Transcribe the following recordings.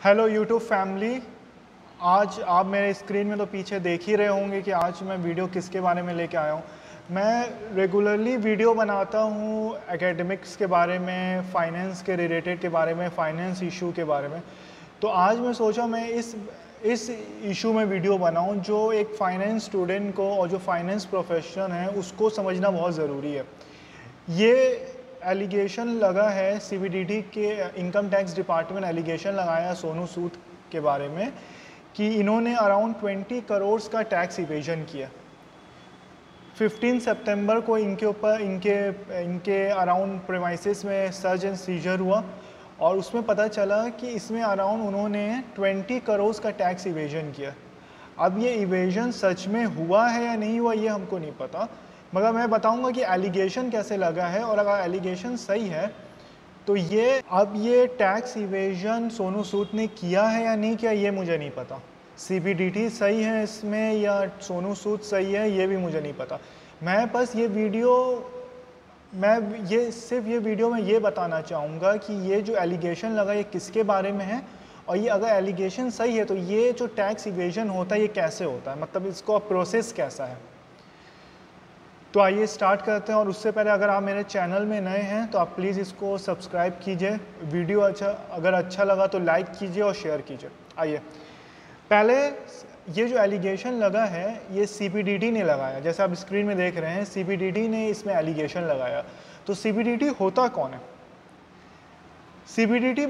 Hello YouTube family. आज आप मेरे स्क्रीन में तो पीछे देख ही रहे होंगे कि आज मैं वीडियो किसके बारे में लेके आया हूँ। मैं रेगुलरली वीडियो बनाता हूँ एकेडमिक्स के बारे में, फाइनेंस के रिलेटेड के बारे में, फाइनेंस इशू के बारे में। तो आज मैं सोचा मैं इस इशू में वीडियो बनाऊँ जो एक फाइनेंस स्टूडेंट को और जो फाइनेंस प्रोफेशन है उसको समझना बहुत ज़रूरी है। ये एलिगेशन लगा है सीबीडीटी के इनकम टैक्स डिपार्टमेंट एलिगेशन लगाया सोनू सूद के बारे में कि इन्होंने अराउंड 20 करोड़ का टैक्स इवेजन किया। 15 सितंबर को इनके ऊपर इनके अराउंड प्रेमाइसिस में सर्च एंड सीजर हुआ और उसमें पता चला कि इसमें अराउंड उन्होंने 20 करोड़ का टैक्स इवेजन किया। अब ये इवेजन सच में हुआ है या नहीं हुआ ये हमको नहीं पता, मगर मैं बताऊंगा कि एलिगेशन कैसे लगा है और अगर एलिगेशन सही है तो ये टैक्स इवेजन सोनू सूद ने किया है या नहीं किया ये मुझे नहीं पता। सीबीडीटी सही है इसमें या सोनू सूद सही है ये भी मुझे नहीं पता। मैं बस सिर्फ ये वीडियो में ये बताना चाहूँगा कि ये जो एलिगेशन लगा ये किसके बारे में है और ये अगर एलिगेशन सही है तो ये जो टैक्स इवेजन होता है ये कैसे होता है, मतलब इसका प्रोसेस कैसा है। तो आइए स्टार्ट करते हैं। और उससे पहले अगर आप मेरे चैनल में नए हैं तो आप प्लीज़ इसको सब्सक्राइब कीजिए। वीडियो अगर अच्छा लगा तो लाइक कीजिए और शेयर कीजिए। आइए पहले ये जो एलिगेशन लगा है ये सीबीडीटी ने लगाया, जैसे आप स्क्रीन में देख रहे हैं सीबीडीटी ने इसमें एलिगेशन लगाया। तो सीबीडीटी होता कौन है? सीबीडीटी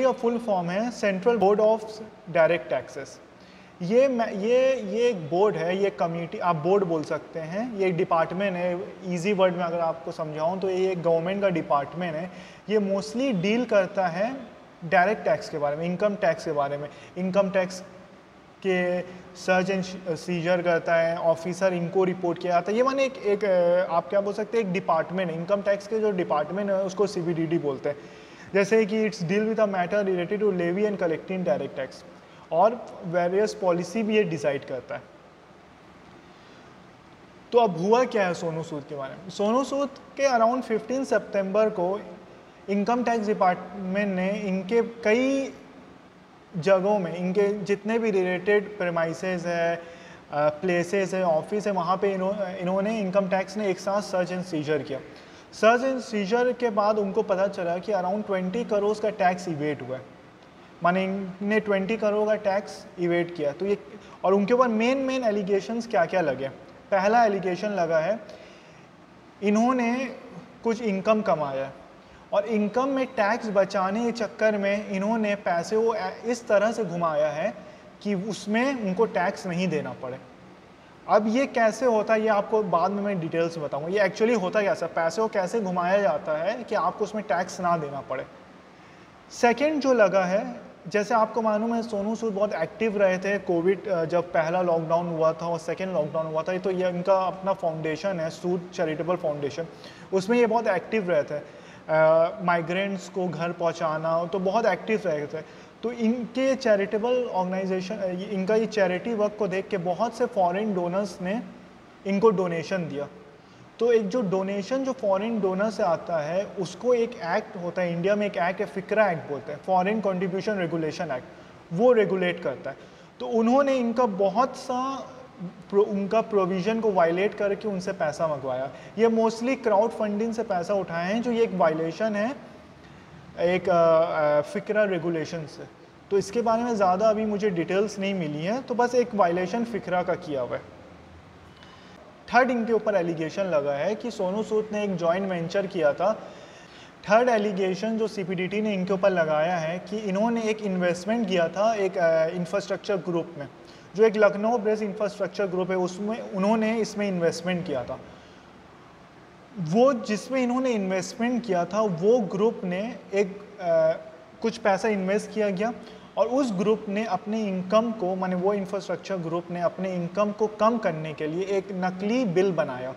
का फुल फॉर्म है central board of direct taxes. ये एक बोर्ड है, ये कम्युनिटी आप बोर्ड बोल सकते हैं, ये एक डिपार्टमेंट है। इजी वर्ड में अगर आपको समझाऊं तो ये एक गवर्नमेंट का डिपार्टमेंट है। ये मोस्टली डील करता है डायरेक्ट टैक्स के बारे में, इनकम टैक्स के बारे में। इनकम टैक्स के सर्च एंड सीजर करता है, ऑफिसर इनको रिपोर्ट किया जाता है। ये माने एक आप क्या बोल सकते हैं, एक डिपार्टमेंट है। इनकम टैक्स के जो डिपार्टमेंट है उसको सीबीडीटी बोलते हैं। जैसे कि it's deal with a matter related to levy and collecting direct tax और वेरियस पॉलिसी भी ये डिसाइड करता है। तो अब हुआ क्या है सोनू सूद के बारे में? सोनू सूद के अराउंड 15 सितंबर को इनकम टैक्स डिपार्टमेंट ने इनके कई जगहों में, इनके जितने भी रिलेटेड प्रेमाइसेस है, प्लेसेस है, ऑफिस है, वहाँ पे इन्होंने इनकम टैक्स ने एक साथ सर्च एंड सीजर किया। सर्च एंड सीजर के बाद उनको पता चला कि अराउंड 20 करोड़ का टैक्स इवेट हुआ है, माने इनने 20 करोड़ का टैक्स इवेट किया। तो ये और उनके ऊपर मेन एलिगेशंस क्या क्या लगे। पहला एलिगेशन लगा है इन्होंने कुछ इनकम कमाया और इनकम में टैक्स बचाने के चक्कर में इन्होंने पैसे को इस तरह से घुमाया है कि उसमें उनको टैक्स नहीं देना पड़े। अब ये कैसे होता है ये आपको बाद में मैं डिटेल्स बताऊंगा। ये एक्चुअली होता कैसा, पैसे को कैसे घुमाया जाता है कि आपको उसमें टैक्स ना देना पड़े। सेकेंड जो लगा है, जैसे आपको मालूम है सोनू सूद बहुत एक्टिव रहे थे कोविड जब पहला लॉकडाउन हुआ था और सेकेंड लॉकडाउन हुआ था, तो ये इनका अपना फाउंडेशन है सूद चैरिटेबल फाउंडेशन, उसमें ये बहुत एक्टिव रहे थे। माइग्रेंट्स को घर पहुंचाना तो बहुत एक्टिव रहे थे। तो इनके चैरिटेबल ऑर्गेनाइजेशन, इनका ये चैरिटी वर्क को देख के बहुत से फॉरेन डोनर्स ने इनको डोनेशन दिया। तो एक जो डोनेशन जो फॉरेन डोनर से आता है उसको एक एक्ट होता है इंडिया में, एक एक्ट है फिक्रा एक्ट बोलते हैं, फॉरेन कंट्रीब्यूशन रेगुलेशन एक्ट, वो रेगुलेट करता है। तो उन्होंने इनका बहुत सा उनका प्रोविज़न को वायलेट करके उनसे पैसा मंगवाया। ये मोस्टली क्राउड फंडिंग से पैसा उठाए हैं, जो ये एक वायलेशन है एक फिक्रा रेगुलेशन से। तो इसके बारे में ज़्यादा अभी मुझे डिटेल्स नहीं मिली है, तो बस एक वायलेशन फिक्रा का किया हुआ है। थर्ड इनके ऊपर एलिगेशन लगा है कि सोनू सूद ने एक जॉइंट वेंचर किया था। थर्ड एलिगेशन जो सीबीडीटी ने इनके ऊपर लगाया है कि इन्होंने एक इन्वेस्टमेंट किया था एक इंफ्रास्ट्रक्चर ग्रुप में, जो एक लखनऊ बेस्ड इंफ्रास्ट्रक्चर ग्रुप है, उसमें उन्होंने इसमें इन्वेस्टमेंट किया था। वो जिसमें इन्होंने इन्वेस्टमेंट किया था वो ग्रुप ने एक कुछ पैसा इन्वेस्ट किया गया और उस ग्रुप ने अपने इनकम को, माने वो इंफ्रास्ट्रक्चर ग्रुप ने अपने इनकम को कम करने के लिए एक नकली बिल बनाया,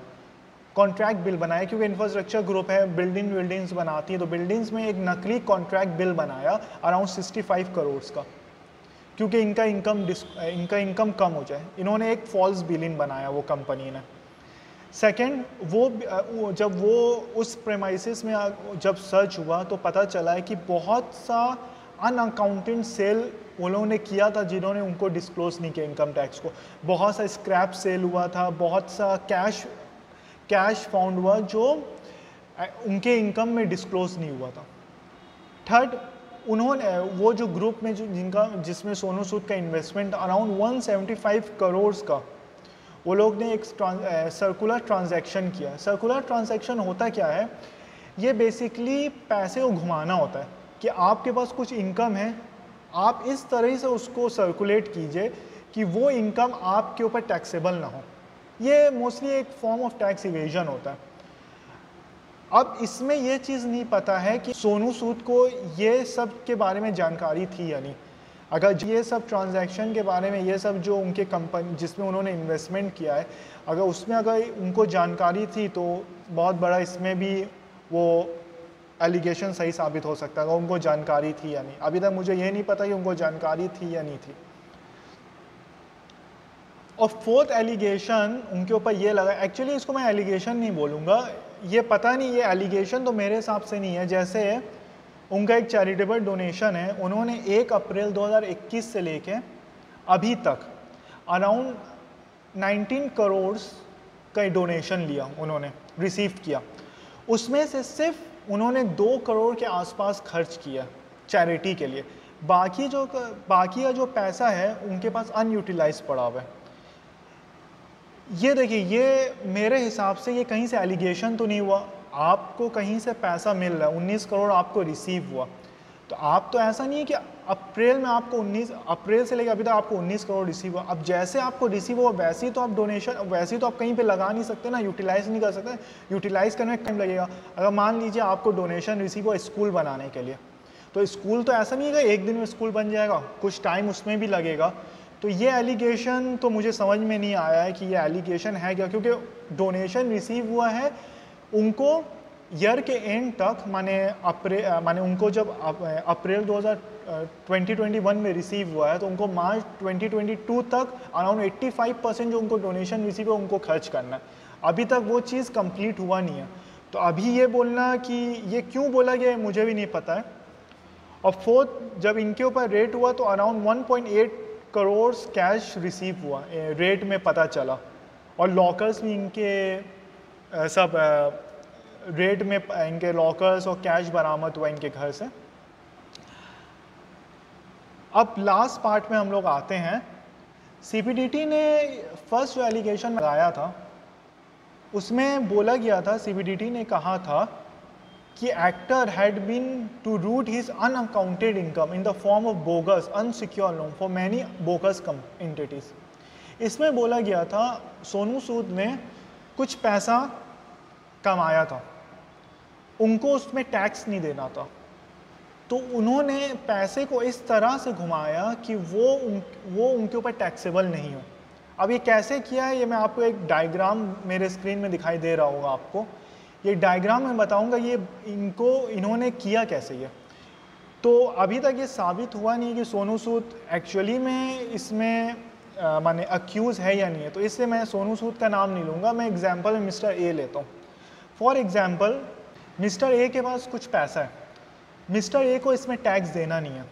कॉन्ट्रैक्ट बिल बनाया। क्योंकि इंफ्रास्ट्रक्चर ग्रुप है, बिल्डिंग्स बनाती है, तो बिल्डिंग्स में एक नकली कॉन्ट्रैक्ट बिल बनाया अराउंड 65 करोड़ का, क्योंकि इनका इनकम कम हो जाए। इन्होंने एक फॉल्स बिलिंग बनाया वो कंपनी ने। सेकेंड, जब वो उस प्रेमाइसिस में जब सर्च हुआ तो पता चला है कि बहुत सा अनअकाउंटेड सेल वो लोगों ने किया था जिन्होंने उनको डिस्क्लोज नहीं किया इनकम टैक्स को। बहुत सा स्क्रैप सेल हुआ था, बहुत सा कैश फाउंड हुआ जो उनके इनकम में डिस्क्लोज नहीं हुआ था। थर्ड, उन्होंने वो जो ग्रुप में जिसमें सोनू सूद का इन्वेस्टमेंट अराउंड 175 करोड़ का, वो लोग ने एक सर्कुलर ट्रांजैक्शन किया। सर्कुलर ट्रांजैक्शन होता क्या है, ये बेसिकली पैसे को घुमाना होता है कि आपके पास कुछ इनकम है, आप इस तरह से उसको सर्कुलेट कीजिए कि वो इनकम आपके ऊपर टैक्सेबल ना हो। ये मोस्टली एक फॉर्म ऑफ टैक्स इवेजन होता है। अब इसमें ये चीज़ नहीं पता है कि सोनू सूद को ये सब के बारे में जानकारी थी या नहीं। अगर ये सब ट्रांजैक्शन के बारे में, ये सब जो उनके कंपनी जिसमें उन्होंने इन्वेस्टमेंट किया है, अगर उसमें अगर उनको जानकारी थी तो बहुत बड़ा इसमें भी वो एलिगेशन सही साबित हो सकता है, अगर उनको जानकारी थी या नहीं। अभी तक मुझे ये नहीं पता कि उनको जानकारी थी या नहीं थी। और फोर्थ एलिगेशन उनके ऊपर ये लगा, एक्चुअली इसको मैं एलिगेशन नहीं बोलूँगा, ये पता नहीं, ये एलिगेशन तो मेरे हिसाब से नहीं है। जैसे उनका एक चैरिटेबल डोनेशन है, उन्होंने 1 अप्रैल 2021 से लेके अभी तक अराउंड 19 करोड़ का डोनेशन लिया, उन्होंने रिसीव किया। उसमें से सिर्फ उन्होंने 2 करोड़ के आसपास खर्च किया चैरिटी के लिए। बाकी का जो पैसा है उनके पास अनयूटिलाइज पड़ा हुआ है। ये देखिए, ये मेरे हिसाब से ये कहीं से एलिगेशन तो नहीं हुआ, आपको कहीं से पैसा मिल रहा है, 19 करोड़ आपको रिसीव हुआ, तो आप तो ऐसा नहीं है कि अप्रैल में आपको 19 अप्रैल से लेकर अभी तक आपको 19 करोड़ रिसीव हुआ। अब जैसे आपको रिसीव हुआ वैसे ही तो आप डोनेशन, वैसे ही तो आप कहीं पे लगा नहीं सकते ना, यूटिलाइज नहीं कर सकते। यूटिलाइज करने में टाइम लगेगा। अगर मान लीजिए आपको डोनेशन रिसीव हुआ स्कूल बनाने के लिए, तो स्कूल तो ऐसा नहीं है कि एक दिन में स्कूल बन जाएगा, कुछ टाइम उसमें भी लगेगा। तो ये एलिगेशन तो मुझे समझ में नहीं आया है कि ये एलिगेशन है क्या, क्योंकि डोनेशन रिसीव हुआ है उनको ईयर के एंड तक, माने उनको जब अप्रैल 2021 में रिसीव हुआ है तो उनको मार्च 2022 तक अराउंड 85% जो उनको डोनेशन रिसीव है उनको खर्च करना है। अभी तक वो चीज़ कंप्लीट हुआ नहीं है। तो अभी ये बोलना कि ये क्यों बोला गया है मुझे भी नहीं पता है। और फोर्थ, जब इनके ऊपर रेट हुआ तो अराउंड 1.8 करोड़ कैश रिसीव हुआ, रेट में पता चला। और लॉकर्स भी इनके सब रेट में इनके लॉकर्स और कैश बरामद हुआ इनके घर से। अब लास्ट पार्ट में हम लोग आते हैं। सीबीडीटी ने फर्स्ट जो एलिगेशन लगाया था उसमें बोला गया था, सीबीडीटी ने कहा था कि actor had been to route his unaccounted income in the form of bogus unsecure loan for many bogus entities. इसमें बोला गया था सोनू सूद ने कुछ पैसा कमाया था, उनको उसमें टैक्स नहीं देना था, तो उन्होंने पैसे को इस तरह से घुमाया कि वो उनके ऊपर टैक्सेबल नहीं हो। अब ये कैसे किया है, ये मैं आपको एक डायग्राम मेरे स्क्रीन में दिखाई दे रहा होगा आपको, ये डायग्राम में बताऊंगा ये इन्होंने किया कैसे ये। तो अभी तक ये साबित हुआ नहीं कि सोनू सूद एक्चुअली में इसमें माने अक्यूज़ है या नहीं है, तो इससे मैं सोनू सूद का नाम नहीं लूँगा, मैं एग्जांपल में मिस्टर ए लेता हूँ। फॉर एग्जांपल मिस्टर ए के पास कुछ पैसा है, मिस्टर ए को इसमें टैक्स देना नहीं है,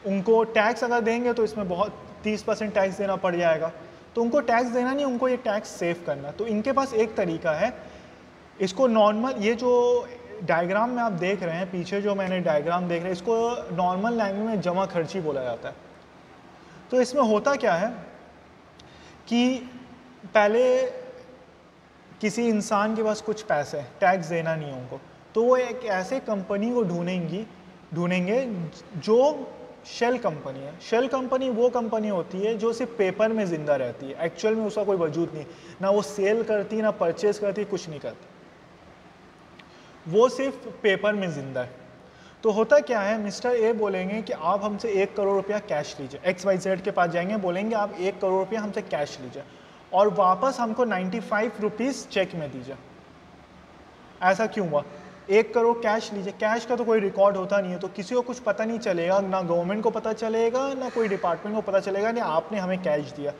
उनको टैक्स अगर देंगे तो इसमें बहुत 30% टैक्स देना पड़ जाएगा, तो उनको टैक्स देना नहीं, उनको ये टैक्स सेव करना। तो इनके पास एक तरीका है, इसको नॉर्मल, ये जो डायग्राम में आप देख रहे हैं पीछे जो मैंने डायग्राम देख रहे हैं, इसको नॉर्मल लैंग्वेज में जमा खर्ची बोला जाता है। तो इसमें होता क्या है कि पहले किसी इंसान के पास कुछ पैसे, टैक्स देना नहीं है उनको, तो वो एक ऐसे कंपनी को ढूंढेंगे जो शेल कंपनी है। शेल कंपनी वो कंपनी होती है जो सिर्फ पेपर में ज़िंदा रहती है, एक्चुअल में उसका कोई वजूद नहीं, ना वो सेल करती ना परचेज करती, कुछ नहीं करती, वो सिर्फ पेपर में ज़िंदा है। तो होता क्या है, मिस्टर ए बोलेंगे कि आप हमसे 1 करोड़ रुपया कैश लीजिए, XYZ के पास जाएंगे, बोलेंगे आप 1 करोड़ रुपया हमसे कैश लीजिए और वापस हमको 95 रुपीज़ चेक में दीजिए। ऐसा क्यों हुआ? 1 करोड़ कैश लीजिए, कैश का तो कोई रिकॉर्ड होता नहीं है, तो किसी को कुछ पता नहीं चलेगा, ना गवर्नमेंट को पता चलेगा ना कोई डिपार्टमेंट को पता चलेगा नहीं आपने हमें कैश दिया।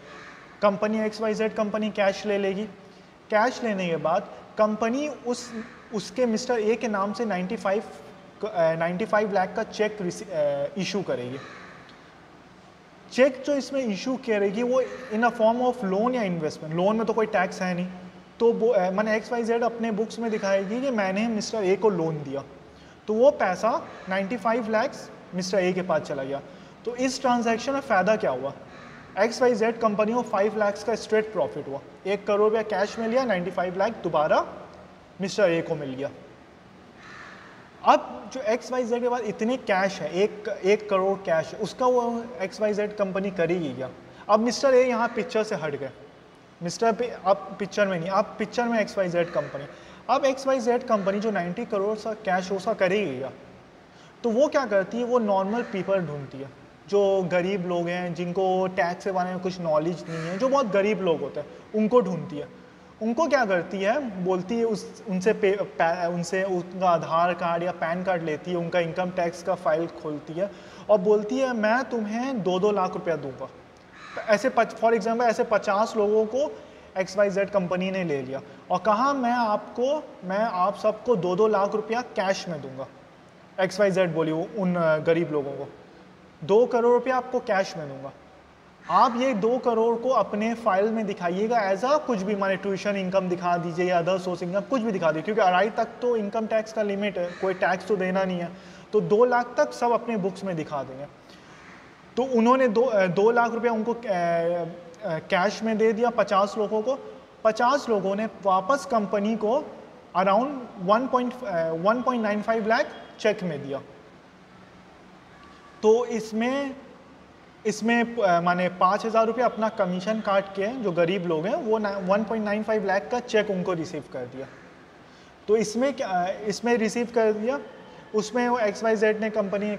कंपनी XYZ कंपनी कैश ले लेगी, कैश लेने के बाद कंपनी उसके मिस्टर ए के नाम से 95 95 लाख का चेक इशू करेगी। चेक जो इसमें इशू करेगी वो इन अ फॉर्म ऑफ लोन या इन्वेस्टमेंट। लोन में तो कोई टैक्स है नहीं, तो मैंने XYZ अपने बुक्स में दिखाएगी कि मैंने मिस्टर ए को लोन दिया, तो वो पैसा 95 लाख मिस्टर ए के पास चला गया। तो इस ट्रांजैक्शन में फ़ायदा क्या हुआ? XYZ कंपनी को 5 लाख का स्ट्रेट प्रॉफिट हुआ, 1 करोड़ रुपया कैश में लिया, 95 लाख दोबारा मिस्टर ए को मिल गया। अब जो XYZ के पास इतने कैश है, एक करोड़ कैश है, उसका वो XYZ कंपनी करेगी क्या? अब मिस्टर ए यहाँ पिक्चर से हट गए, मिस्टर पे अब पिक्चर में नहीं, अब पिक्चर में XYZ कंपनी। अब XYZ कंपनी जो 90 करोड़ सा कैश उसका करेगी क्या? तो वो क्या करती है, वो नॉर्मल पीपल ढूंढती है, जो गरीब लोग हैं, जिनको टैक्स के बारे में कुछ नॉलेज नहीं है, जो बहुत गरीब लोग होते हैं, उनको ढूंढती है। उनको क्या करती है, बोलती है उनसे उनका आधार कार्ड या पैन कार्ड लेती है, उनका इनकम टैक्स का फाइल खोलती है और बोलती है मैं तुम्हें 2-2 लाख रुपया दूंगा। ऐसे फॉर एग्जांपल ऐसे 50 लोगों को XYZ कंपनी ने ले लिया और कहा मैं आप सबको 2-2 लाख रुपया कैश में दूंगा। XYZ बोली उन गरीब लोगों को 2 करोड़ रुपया आपको कैश में दूंगा, आप ये 2 करोड़ को अपने फाइल में दिखाइएगा एज अ कुछ भी, माने ट्यूशन इनकम दिखा दीजिए या अदर सोर्स इनकम कुछ भी दिखा दीजिए, क्योंकि अढ़ाई तक तो इनकम टैक्स का लिमिट है, कोई टैक्स तो देना नहीं है, तो 2 लाख तक सब अपने बुक्स में दिखा देंगे। तो उन्होंने 2 लाख रुपया उनको कैश में दे दिया 50 लोगों को। 50 लोगों ने वापस कंपनी को अराउंड 1.95 लाख चेक में दिया। तो इसमें माने 5,000 रुपये अपना कमीशन काट के जो गरीब लोग हैं वो 1.95 लाख का चेक उनको रिसीव कर दिया। तो इसमें रिसीव कर दिया, उसमें वो XYZ ने कंपनी ने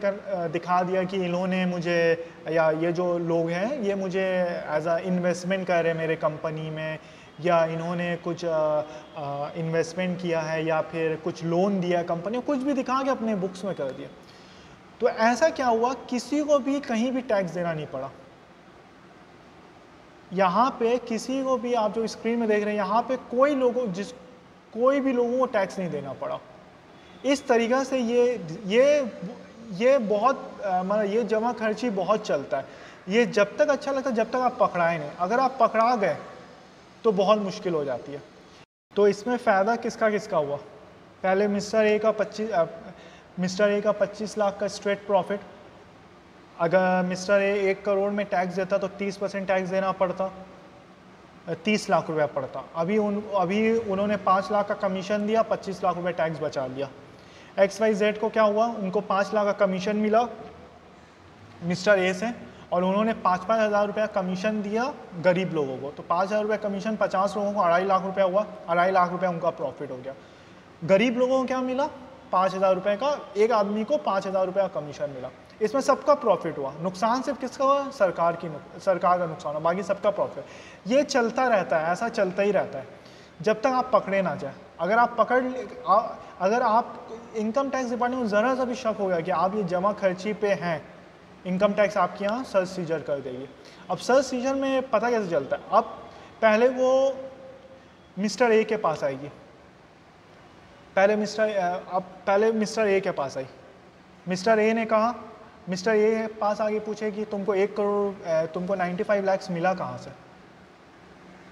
दिखा दिया कि इन्होंने मुझे, या ये जो लोग हैं ये मुझे एज अ इन्वेस्टमेंट कर रहे हैं मेरे कंपनी में, या इन्होंने कुछ इन्वेस्टमेंट किया है या फिर कुछ लोन दिया है कंपनी, कुछ भी दिखा के अपने बुक्स में कर दिया। तो ऐसा क्या हुआ, किसी को भी कहीं भी टैक्स देना नहीं पड़ा। यहाँ पे किसी को भी, आप जो स्क्रीन में देख रहे हैं, यहाँ पे कोई भी लोगों को टैक्स नहीं देना पड़ा। इस तरीक़ा से ये बहुत मतलब ये जमा खर्ची बहुत चलता है। ये जब तक अच्छा लगता है जब तक आप पकड़ाए नहीं, अगर आप पकड़ा गए तो बहुत मुश्किल हो जाती है। तो इसमें फ़ायदा किसका किसका हुआ? पहले मिस्टर ए का 25 लाख का स्ट्रेट प्रॉफिट। अगर मिस्टर ए 1 करोड़ में टैक्स देता तो 30% टैक्स देना पड़ता, 30 लाख रुपया पड़ता। अभी उन्होंने 5 लाख का कमीशन दिया, 25 लाख रुपया टैक्स बचा लिया। XYZ को क्या हुआ, उनको 5 लाख का कमीशन मिला मिस्टर ए से, और उन्होंने 5-5 हज़ार रुपया कमीशन दिया गरीब लोगों को। तो 5 हज़ार रुपया कमीशन 50 लोगों को 2.5 लाख रुपया हुआ, 2.5 लाख रुपया उनका प्रॉफिट हो गया। गरीब लोगों को क्या मिला, 5,000 रुपये का, एक आदमी को 5,000 रुपया कमीशन मिला। इसमें सबका प्रॉफिट हुआ, नुकसान सिर्फ किसका हुआ, सरकार का नुकसान हुआ, बाकी सबका प्रॉफिट। ये चलता रहता है, ऐसा चलता ही रहता है जब तक आप पकड़े ना जाए। अगर आप इनकम टैक्स डिपार्टमेंट में ज़रा सा भी शक हो गया कि आप ये जमा खर्ची पे हैं, इनकम टैक्स आपके यहाँ सर्च सीजर कर देगी। अब सर्च सीजर में पता कैसे चलता है, अब पहले वो मिस्टर ए के पास आएगी, पहले मिस्टर ए के पास आई। मिस्टर ए ने कहा, मिस्टर ए पास आगे पूछे कि तुमको 1 करोड़, तुमको 95 लाख मिला कहाँ से,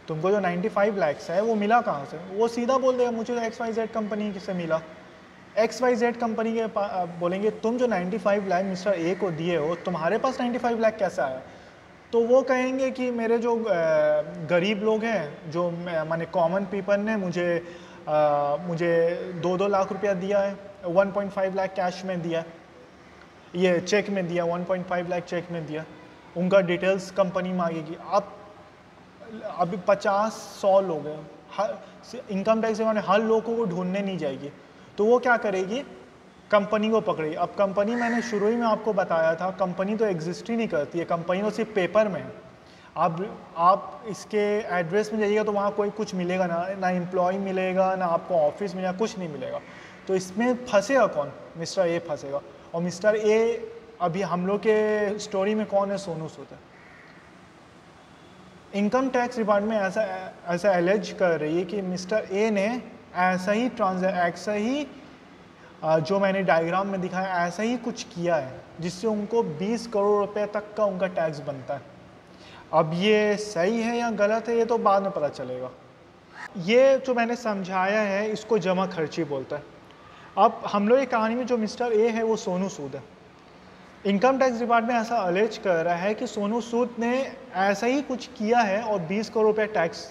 तुमको जो 95 लाख है वो मिला कहाँ से? वो सीधा बोल देगा मुझे तो XYZ कंपनी से मिला। XYZ कंपनी के बोलेंगे तुम जो 95 लाख मिस्टर ए को दिए हो, तुम्हारे पास 95 लाख कैसे आया? तो वो कहेंगे कि मेरे जो गरीब लोग हैं, जो माने कॉमन पीपल ने मुझे 2-2 लाख रुपया दिया है, 1.5 लाख कैश में दिया, ये चेक में दिया, 1.5 लाख चेक में दिया। उनका डिटेल्स कंपनी मांगेगी। आप अभी 50-100 लोग हैं, इनकम टैक्स में हर लोगों को ढूंढने नहीं जाएगी, तो वो क्या करेगी, कंपनी को पकड़ेगी। अब कंपनी, मैंने शुरू ही में आपको बताया था, कंपनी तो एग्जिस्ट ही नहीं करती है, कंपनी तो सिर्फ पेपर में है। आप इसके एड्रेस में जाइएगा तो वहाँ कोई कुछ मिलेगा ना एम्प्लॉय मिलेगा, ना आपको ऑफिस मिलेगा, कुछ नहीं मिलेगा। तो इसमें फंसेगा कौन? मिस्टर ए फंसेगा। और मिस्टर ए अभी हम लोग के स्टोरी में कौन है? सोनू सूद है। इनकम टैक्स डिपार्टमेंट ऐसा एलिज कर रही है कि मिस्टर ए ने ऐसा ही जो मैंने डायग्राम में दिखाया ऐसा ही कुछ किया है जिससे उनको 20 करोड़ रुपए तक का उनका टैक्स बनता है। अब ये सही है या गलत है ये तो बाद में पता चलेगा। ये जो मैंने समझाया है इसको जमा खर्ची बोलता है। अब हम लोग की कहानी में जो मिस्टर ए है वो सोनू सूद है। इनकम टैक्स डिपार्टमेंट ऐसा अलेज कर रहा है कि सोनू सूद ने ऐसा ही कुछ किया है और 20 करोड़ रुपए टैक्स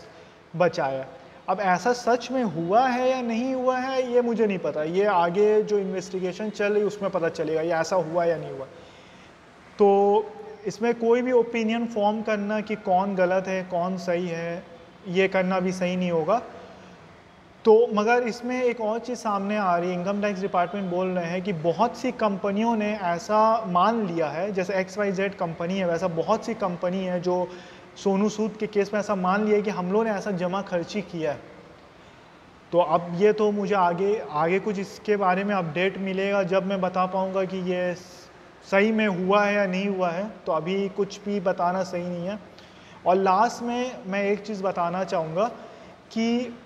बचाया। अब ऐसा सच में हुआ है या नहीं हुआ है ये मुझे नहीं पता, ये आगे जो इन्वेस्टिगेशन चल रही है उसमें पता चलेगा ये ऐसा हुआ या नहीं हुआ। तो इसमें कोई भी ओपिनियन फॉर्म करना कि कौन गलत है कौन सही है ये करना भी सही नहीं होगा। तो मगर इसमें एक और चीज़ सामने आ रही है, इनकम टैक्स डिपार्टमेंट बोल रहे हैं कि बहुत सी कंपनियों ने ऐसा मान लिया है, जैसे XYZ कंपनी है वैसा बहुत सी कंपनी है जो सोनू सूद के केस में ऐसा मान लिया है कि हम लोग ने ऐसा जमा खर्ची किया है। तो अब ये तो मुझे आगे कुछ इसके बारे में अपडेट मिलेगा जब मैं बता पाऊँगा कि ये सही में हुआ है या नहीं हुआ है, तो अभी कुछ भी बताना सही नहीं है। और लास्ट में मैं एक चीज़ बताना चाहूँगा कि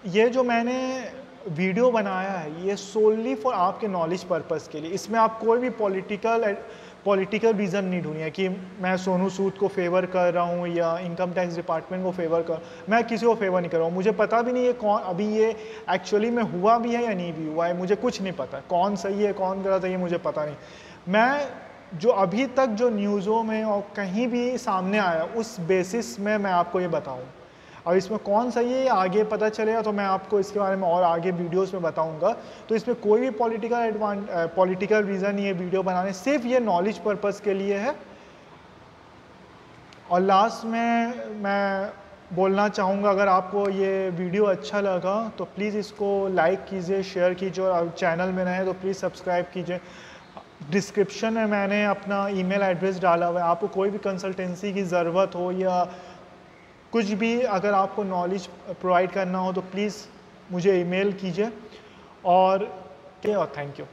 ये जो मैंने वीडियो बनाया है ये सोनली फॉर आपके नॉलेज पर्पस के लिए, इसमें आप कोई भी पॉलिटिकल रीज़न नहीं ढूंढिए कि मैं सोनू सूद को फेवर कर रहा हूँ या इनकम टैक्स डिपार्टमेंट को फेवर कर, मैं किसी को फेवर नहीं कर रहा हूँ। मुझे पता भी नहीं है कौन अभी ये एक्चुअली में हुआ भी है या नहीं भी हुआ है, मुझे कुछ नहीं पता कौन सही है कौन गलत है ये मुझे पता नहीं। मैं जो अभी तक जो न्यूज़ों में और कहीं भी सामने आया उस बेसिस में मैं आपको ये बताऊँ। और इसमें कौन सही है आगे पता चलेगा तो मैं आपको इसके बारे में और आगे वीडियोस में बताऊंगा। तो इसमें कोई भी पॉलिटिकल रीज़न ये वीडियो बनाने, सिर्फ ये नॉलेज पर्पस के लिए है। और लास्ट में मैं बोलना चाहूँगा अगर आपको ये वीडियो अच्छा लगा तो प्लीज़ इसको लाइक कीजिए, शेयर कीजिए और चैनल में नए तो प्लीज़ सब्सक्राइब कीजिए। डिस्क्रिप्शन में मैंने अपना ईमेल एड्रेस डाला हुआ है, आपको कोई भी कंसल्टेंसी की ज़रूरत हो या कुछ भी अगर आपको नॉलेज प्रोवाइड करना हो तो प्लीज़ मुझे ईमेल कीजिए। और थैंक यू।